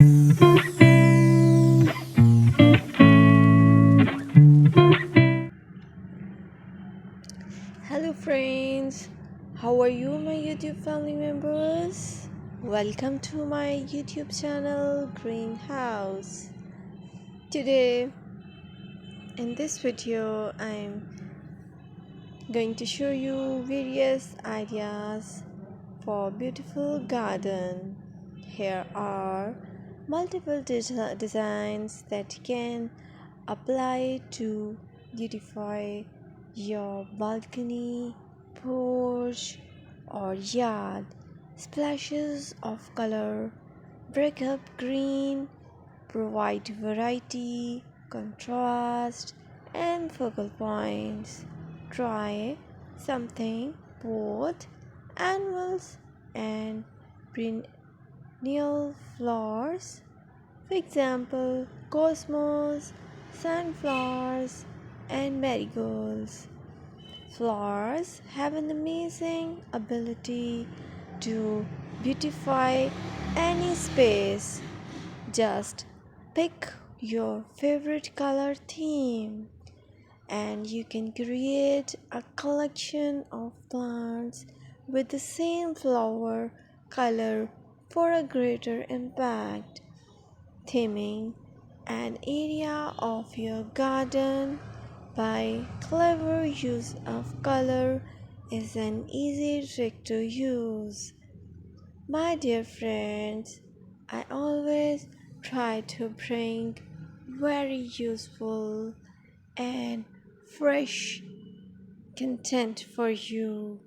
Hello, friends. How are you, my YouTube family members? Welcome to my YouTube channel, Greenhouse. Today, in this video, I'm going to show you various ideas for beautiful garden. Here are multiple designs that can apply to beautify your balcony, porch, or yard. Splashes of color break up green, provide variety, contrast, and focal points. Try something both annuals and perennial flowers. For example, cosmos, sunflowers, and marigolds. Flowers have an amazing ability to beautify any space. Just pick your favorite color theme and you can create a collection of plants with the same flower color for a greater impact. Theming an area of your garden by clever use of color is an easy trick to use. My dear friends, I always try to bring very useful and fresh content for you,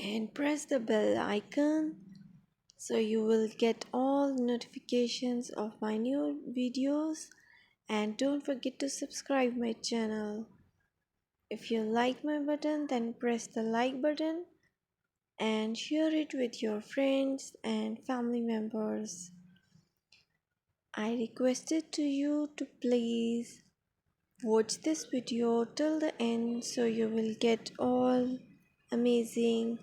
and press the bell icon so you will get all notifications of my new videos, and don't forget to subscribe my channel. If you like my button, then press the like button and share it with your friends and family members. I requested to you to please watch this video till the end so you will get all amazing